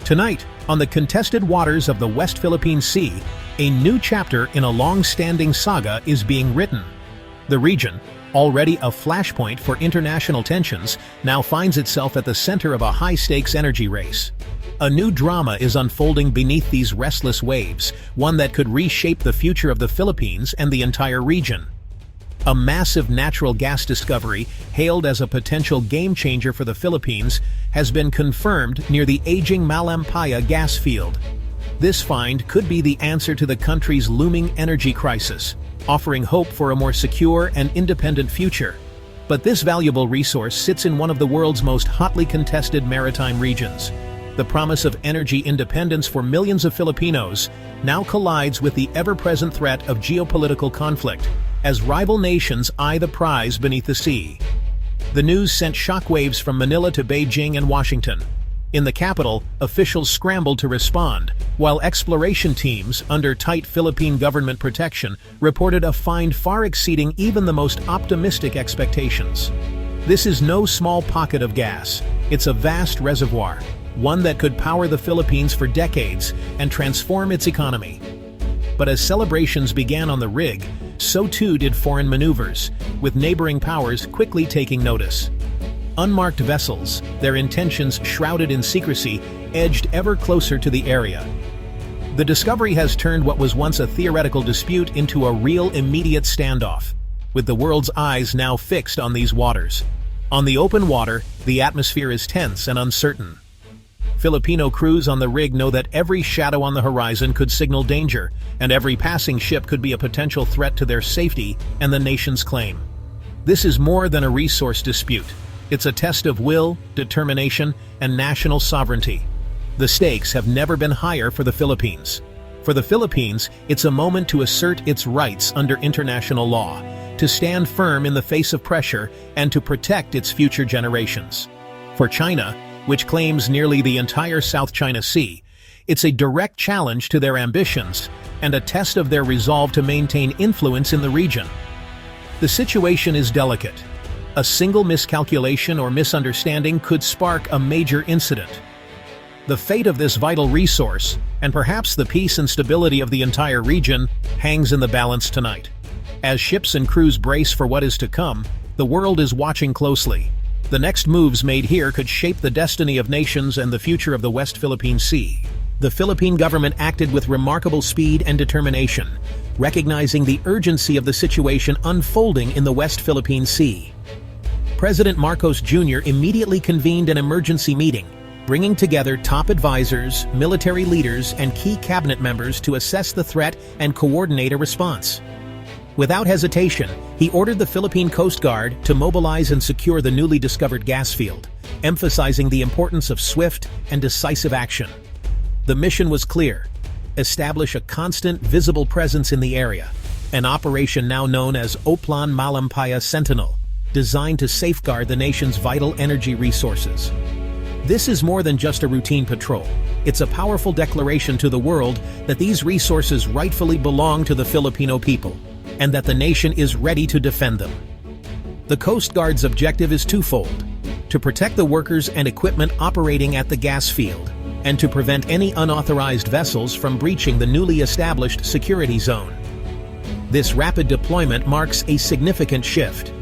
Tonight, on the contested waters of the West Philippine Sea, a new chapter in a long-standing saga is being written. The region, already a flashpoint for international tensions, now finds itself at the center of a high-stakes energy race. A new drama is unfolding beneath these restless waves, one that could reshape the future of the Philippines and the entire region. A massive natural gas discovery, hailed as a potential game-changer for the Philippines, has been confirmed near the aging Malampaya gas field. This find could be the answer to the country's looming energy crisis, offering hope for a more secure and independent future. But this valuable resource sits in one of the world's most hotly contested maritime regions. The promise of energy independence for millions of Filipinos now collides with the ever-present threat of geopolitical conflict, as rival nations eye the prize beneath the sea. The news sent shockwaves from Manila to Beijing and Washington. In the capital, officials scrambled to respond, while exploration teams, under tight Philippine government protection, reported a find far exceeding even the most optimistic expectations. This is no small pocket of gas. It's a vast reservoir, one that could power the Philippines for decades and transform its economy. But as celebrations began on the rig, so too did foreign maneuvers, with neighboring powers quickly taking notice. Unmarked vessels, their intentions shrouded in secrecy, edged ever closer to the area. The discovery has turned what was once a theoretical dispute into a real immediate standoff, with the world's eyes now fixed on these waters. On the open water, the atmosphere is tense and uncertain. Filipino crews on the rig know that every shadow on the horizon could signal danger, and every passing ship could be a potential threat to their safety and the nation's claim. This is more than a resource dispute. It's a test of will, determination, and national sovereignty. The stakes have never been higher for the Philippines. For the Philippines, it's a moment to assert its rights under international law, to stand firm in the face of pressure, and to protect its future generations. For China, which claims nearly the entire South China Sea, it's a direct challenge to their ambitions and a test of their resolve to maintain influence in the region. The situation is delicate. A single miscalculation or misunderstanding could spark a major incident. The fate of this vital resource, and perhaps the peace and stability of the entire region, hangs in the balance tonight. As ships and crews brace for what is to come, the world is watching closely. The next moves made here could shape the destiny of nations and the future of the West Philippine Sea. The Philippine government acted with remarkable speed and determination, recognizing the urgency of the situation unfolding in the West Philippine Sea. President Marcos Jr. immediately convened an emergency meeting, bringing together top advisors, military leaders, and key cabinet members to assess the threat and coordinate a response. Without hesitation, he ordered the Philippine Coast Guard to mobilize and secure the newly discovered gas field, emphasizing the importance of swift and decisive action. The mission was clear: establish a constant, visible presence in the area, an operation now known as Oplan Malampaya Sentinel, designed to safeguard the nation's vital energy resources. This is more than just a routine patrol. It's a powerful declaration to the world that these resources rightfully belong to the Filipino people, and that the nation is ready to defend them. The Coast Guard's objective is twofold: to protect the workers and equipment operating at the gas field, and to prevent any unauthorized vessels from breaching the newly established security zone. This rapid deployment marks a significant shift,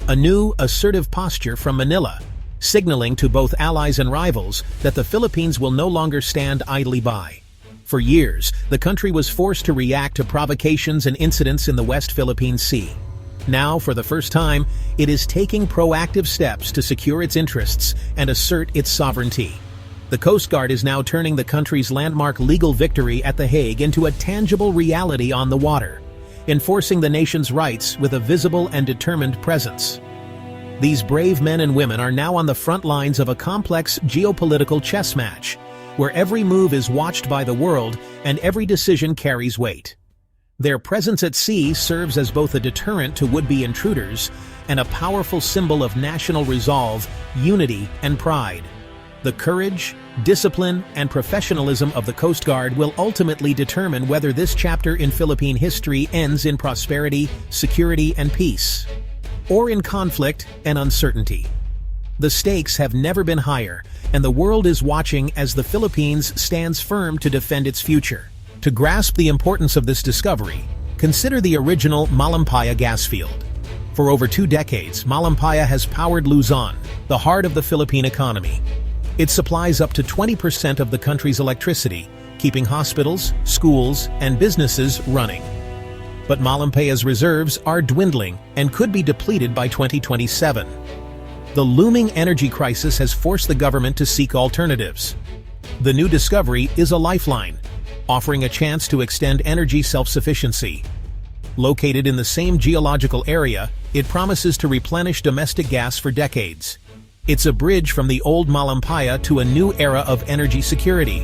a new, assertive posture from Manila, signaling to both allies and rivals that the Philippines will no longer stand idly by. For years, the country was forced to react to provocations and incidents in the West Philippine Sea. Now, for the first time, it is taking proactive steps to secure its interests and assert its sovereignty. The Coast Guard is now turning the country's landmark legal victory at The Hague into a tangible reality on the water, enforcing the nation's rights with a visible and determined presence. These brave men and women are now on the front lines of a complex geopolitical chess match, where every move is watched by the world and every decision carries weight. Their presence at sea serves as both a deterrent to would-be intruders and a powerful symbol of national resolve, unity, and pride. The courage, discipline, and professionalism of the Coast Guard will ultimately determine whether this chapter in Philippine history ends in prosperity, security, and peace, or in conflict and uncertainty. The stakes have never been higher, and the world is watching as the Philippines stands firm to defend its future. To grasp the importance of this discovery, consider the original Malampaya gas field. For over 2 decades, Malampaya has powered Luzon, the heart of the Philippine economy. It supplies up to 20% of the country's electricity, keeping hospitals, schools, and businesses running. But Malampaya's reserves are dwindling and could be depleted by 2027. The looming energy crisis has forced the government to seek alternatives. The new discovery is a lifeline, offering a chance to extend energy self-sufficiency. Located in the same geological area, it promises to replenish domestic gas for decades. It's a bridge from the old Malampaya to a new era of energy security.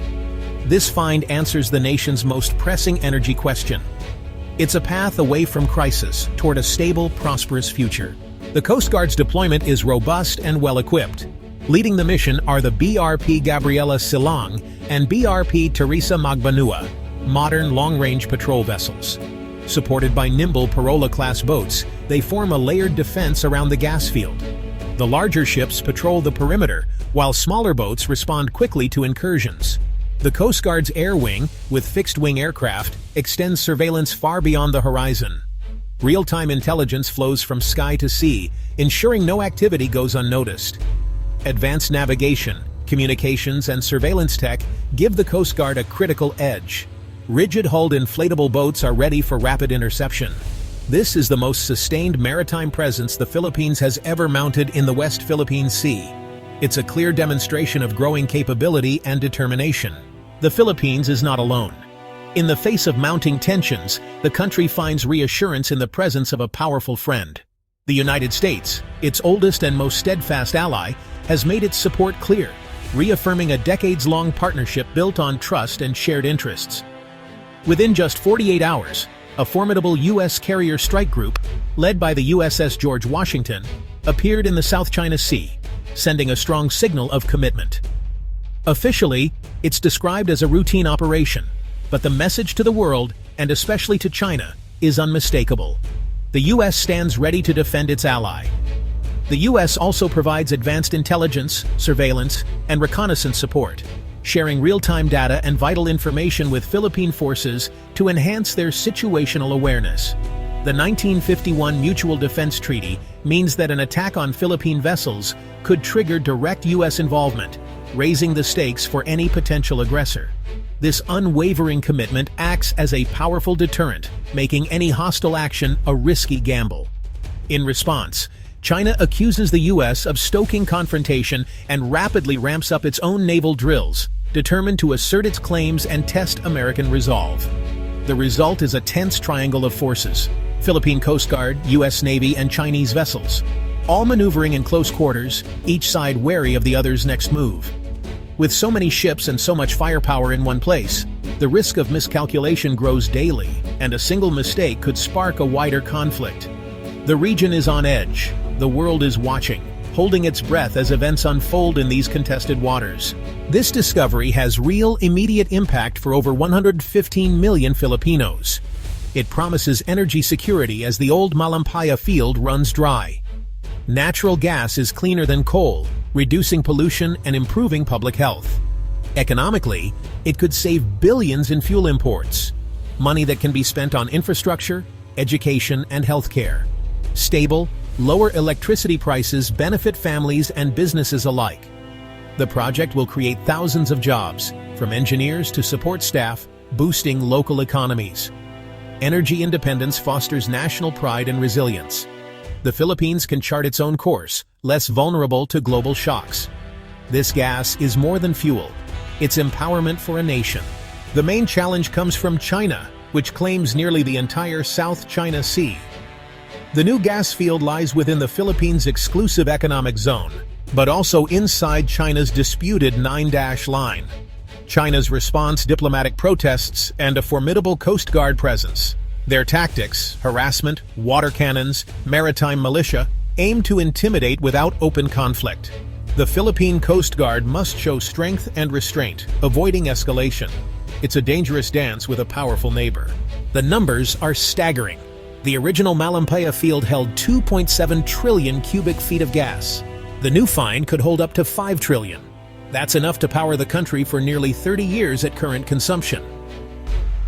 This find answers the nation's most pressing energy question. It's a path away from crisis toward a stable, prosperous future. The Coast Guard's deployment is robust and well-equipped. Leading the mission are the BRP Gabriela Silang and BRP Teresa Magbanua, modern long-range patrol vessels. Supported by nimble Parola-class boats, they form a layered defense around the gas field. The larger ships patrol the perimeter, while smaller boats respond quickly to incursions. The Coast Guard's air wing, with fixed-wing aircraft, extends surveillance far beyond the horizon. Real-time intelligence flows from sky to sea, ensuring no activity goes unnoticed. Advanced navigation, communications, and surveillance tech give the Coast Guard a critical edge. Rigid-hulled inflatable boats are ready for rapid interception. This is the most sustained maritime presence the Philippines has ever mounted in the West Philippine Sea. It's a clear demonstration of growing capability and determination. The Philippines is not alone. In the face of mounting tensions, the country finds reassurance in the presence of a powerful friend. The United States, its oldest and most steadfast ally, has made its support clear, reaffirming a decades-long partnership built on trust and shared interests. Within just 48 hours, a formidable U.S. carrier strike group, led by the USS George Washington, appeared in the South China Sea, sending a strong signal of commitment. Officially, it's described as a routine operation, but the message to the world, and especially to China, is unmistakable. The U.S. stands ready to defend its ally. The U.S. also provides advanced intelligence, surveillance, and reconnaissance support, sharing real-time data and vital information with Philippine forces to enhance their situational awareness. The 1951 Mutual Defense Treaty means that an attack on Philippine vessels could trigger direct U.S. involvement, raising the stakes for any potential aggressor. This unwavering commitment acts as a powerful deterrent, making any hostile action a risky gamble. In response, China accuses the U.S. of stoking confrontation and rapidly ramps up its own naval drills, determined to assert its claims and test American resolve. The result is a tense triangle of forces: Philippine Coast Guard, U.S. Navy, and Chinese vessels, all maneuvering in close quarters, each side wary of the other's next move. With so many ships and so much firepower in one place, the risk of miscalculation grows daily, and a single mistake could spark a wider conflict. The region is on edge. The world is watching, holding its breath as events unfold in these contested waters. This discovery has real, immediate impact for over 115 million Filipinos. It promises energy security as the old Malampaya field runs dry. Natural gas is cleaner than coal, reducing pollution and improving public health. Economically, it could save billions in fuel imports, money that can be spent on infrastructure, education, and healthcare. Stable, lower electricity prices benefit families and businesses alike. The project will create thousands of jobs, from engineers to support staff, boosting local economies. Energy independence fosters national pride and resilience. The Philippines can chart its own course, less vulnerable to global shocks. This gas is more than fuel. It's empowerment for a nation. The main challenge comes from China, which claims nearly the entire South China Sea. The new gas field lies within the Philippines' exclusive economic zone, but also inside China's disputed 9-dash line. China's response: diplomatic protests and a formidable Coast Guard presence. Their tactics, harassment, water cannons, maritime militia, aim to intimidate without open conflict. The Philippine Coast Guard must show strength and restraint, avoiding escalation. It's a dangerous dance with a powerful neighbor. The numbers are staggering. The original Malampaya field held 2.7 trillion cubic feet of gas. The new find could hold up to 5 trillion. That's enough to power the country for nearly 30 years at current consumption.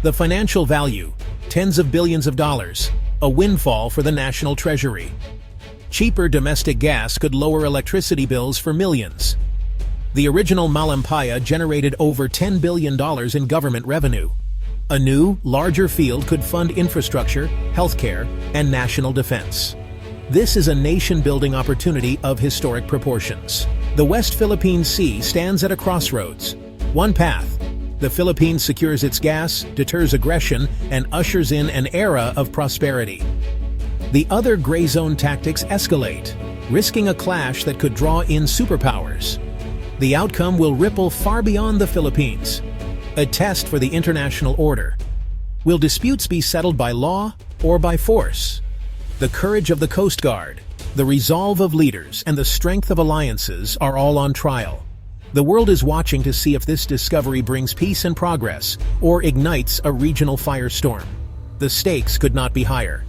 The financial value, tens of billions of dollars, a windfall for the national treasury. Cheaper domestic gas could lower electricity bills for millions. The original Malampaya generated over $10 billion in government revenue. A new, larger field could fund infrastructure, healthcare, and national defense. This is a nation-building opportunity of historic proportions. The West Philippine Sea stands at a crossroads. One path: the Philippines secures its gas, deters aggression, and ushers in an era of prosperity. The other gray zone tactics escalate, risking a clash that could draw in superpowers. The outcome will ripple far beyond the Philippines, a test for the international order. Will disputes be settled by law or by force? The courage of the Coast Guard, the resolve of leaders, and the strength of alliances are all on trial. The world is watching to see if this discovery brings peace and progress or ignites a regional firestorm. The stakes could not be higher.